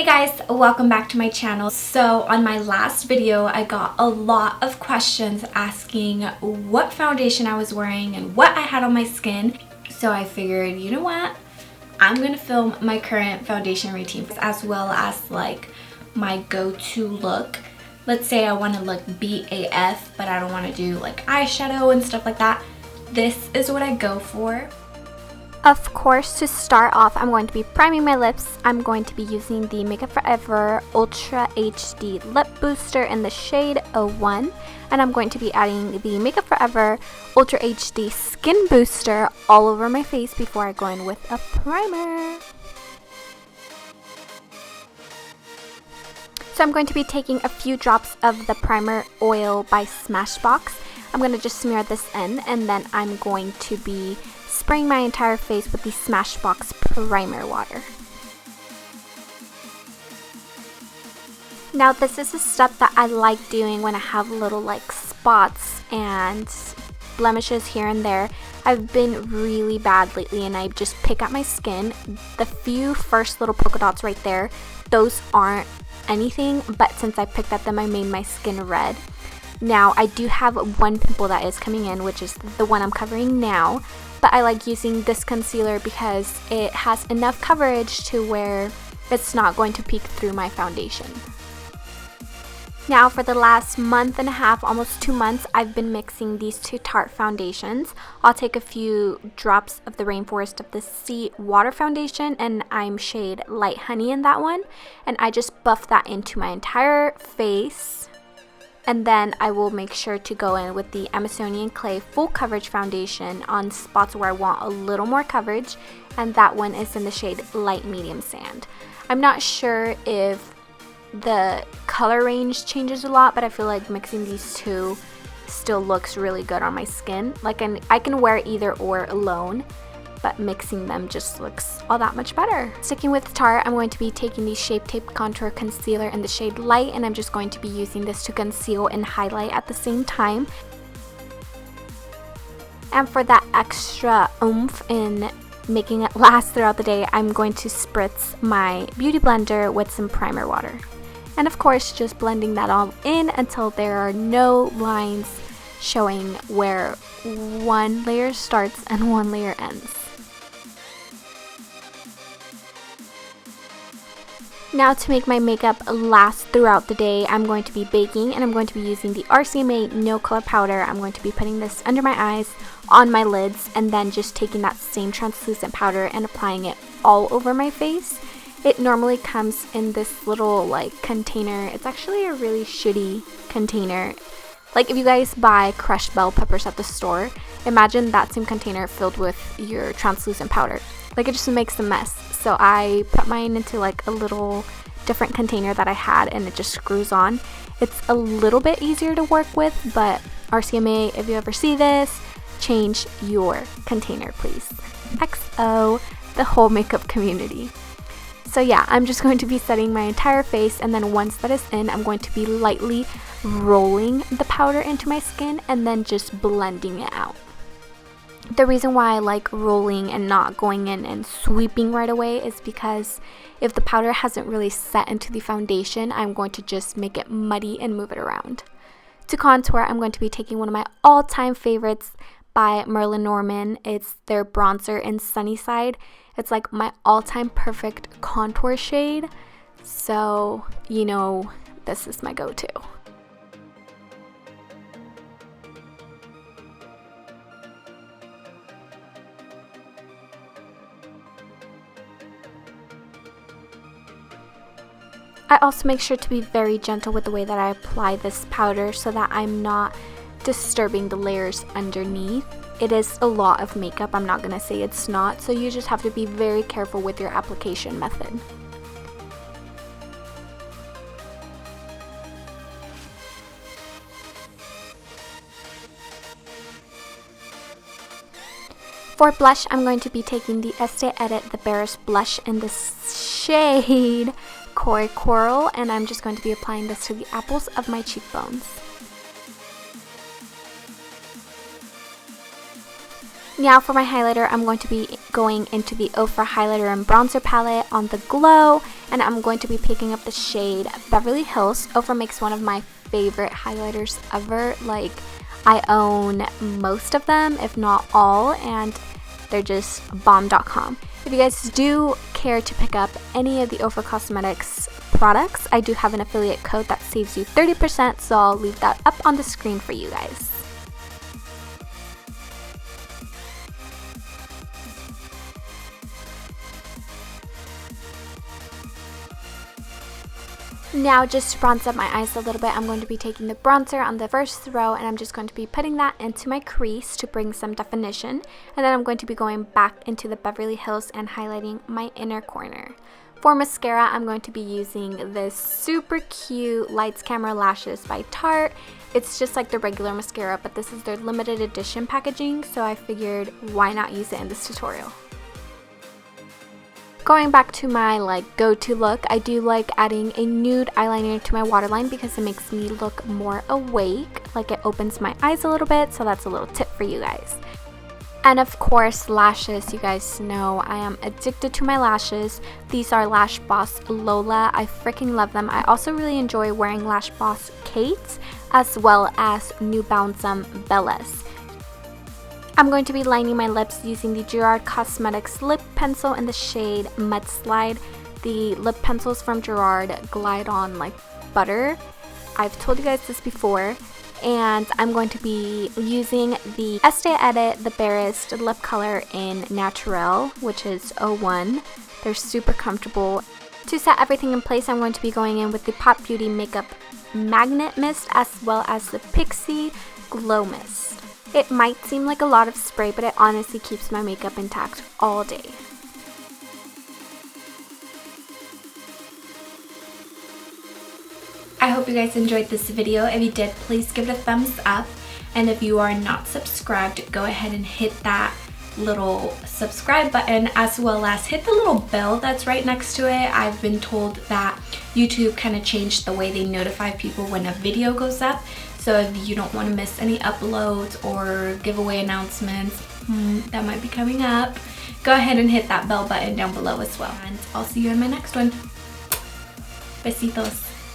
guys, welcome back to my channel. So on my last video I got a lot of questions asking what foundation I was wearing and what I had on my skin. So I figured, you know what, I'm gonna film my current foundation routine as well as like my go-to look. Let's say I want to look BAF but I don't want to do like eyeshadow and stuff like that. This is what I go for. Of course, to start off, I'm going to be priming my lips. I'm going to be using the Makeup Forever Ultra HD Lip Booster in the shade A1. And I'm going to be adding the Makeup Forever Ultra HD Skin Booster all over my face before I go in with a primer. So I'm going to be taking a few drops of the primer oil by Smashbox. I'm going to just smear this in, and then I'm going to be spraying my entire face with the Smashbox primer water. Now this is a step that I like doing when I have little like spots and blemishes here and there. I've been really bad lately and I just pick at my skin. The few first little polka dots right there, those aren't anything, but since I picked at them I made my skin red. Now I do have one pimple that is coming in, which is the one I'm covering now, but I like using this concealer because it has enough coverage to where it's not going to peek through my foundation. Now for the last month and a half, almost 2 months, I've been mixing these two Tarte foundations. I'll take a few drops of the Rainforest of the Sea water foundation and I'm shade Light Honey in that one, and I just buff that into my entire face. And then I will make sure to go in with the Amazonian Clay Full Coverage Foundation on spots where I want a little more coverage, and that one is in the shade Light Medium Sand. I'm not sure if the color range changes a lot, but I feel like mixing these two still looks really good on my skin. Like I can wear either or alone, but mixing them just looks all that much better. Sticking with Tarte, I'm going to be taking the Shape Tape Contour Concealer in the shade Light, and I'm just going to be using this to conceal and highlight at the same time. And for that extra oomph in making it last throughout the day, I'm going to spritz my beauty blender with some primer water. And of course, just blending that all in until there are no lines showing where one layer starts and one layer ends. Now to make my makeup last throughout the day, I'm going to be baking, and I'm going to be using the RCMA No Color Powder. I'm going to be putting this under my eyes, on my lids, and then just taking that same translucent powder and applying it all over my face. It normally comes in this little like container. It's actually a really shitty container. Like if you guys buy crushed bell peppers at the store, imagine that same container filled with your translucent powder. Like it just makes a mess. So I put mine into like a little different container that I had, and it just screws on. It's a little bit easier to work with, but RCMA, if you ever see this, change your container please. XO, the whole makeup community. So yeah, I'm just going to be setting my entire face, and then once that is in, I'm going to be lightly rolling the powder into my skin and then just blending it out. The reason why I like rolling and not going in and sweeping right away is because if the powder hasn't really set into the foundation, I'm going to just make it muddy and move it around. To contour, I'm going to be taking one of my all-time favorites by Merlin Norman. It's their bronzer in Sunnyside. It's like my all-time perfect contour shade, so you know this is my go-to. I also make sure to be very gentle with the way that I apply this powder so that I'm not disturbing the layers underneath. It is a lot of makeup, I'm not gonna say it's not, so you just have to be very careful with your application method. For blush, I'm going to be taking the Estee Edit The Barest Blush in the shade Koi Coral, and I'm just going to be applying this to the apples of my cheekbones. Now for my highlighter, I'm going to be going into the Ofra highlighter and bronzer palette on the Glow, and I'm going to be picking up the shade Beverly Hills. Ofra makes one of my favorite highlighters ever. Like, I own most of them, if not all, and they're just bomb.com. If you guys do care to pick up any of the Ofra Cosmetics products, I do have an affiliate code that saves you 30%, so I'll leave that up on the screen for you guys. Now, just to bronze up my eyes a little bit, I'm going to be taking the bronzer on the first row and I'm just going to be putting that into my crease to bring some definition. And then I'm going to be going back into the Beverly Hills and highlighting my inner corner. For mascara, I'm going to be using this super cute Lights Camera Lashes by Tarte. It's just like the regular mascara, but this is their limited edition packaging, so I figured why not use it in this tutorial. Going back to my go-to look, I do like adding a nude eyeliner to my waterline because it makes me look more awake, like it opens my eyes a little bit, so that's a little tip for you guys. And of course, lashes. You guys know I am addicted to my lashes. These are Lash Boss Lola. I freaking love them. I also really enjoy wearing Lash Boss Kate's as well as Nubounsom Bellas. I'm going to be lining my lips using the Gerard Cosmetics lip pencil in the shade Mudslide. The lip pencils from Gerard glide on like butter. I've told you guys this before. And I'm going to be using the Estee Edit The Barest lip color in Naturel, which is 01. They're super comfortable. To set everything in place, I'm going to be going in with the Pop Beauty Makeup Magnet Mist as well as the Pixie Glow Mist. It might seem like a lot of spray, but it honestly keeps my makeup intact all day. I hope you guys enjoyed this video. If you did, please give it a thumbs up. And if you are not subscribed, go ahead and hit that little subscribe button as well as hit the little bell that's right next to it. I've been told that YouTube kind of changed the way they notify people when a video goes up. So if you don't want to miss any uploads or giveaway announcements that might be coming up, go ahead and hit that bell button down below as well. And I'll see you in my next one. Besitos.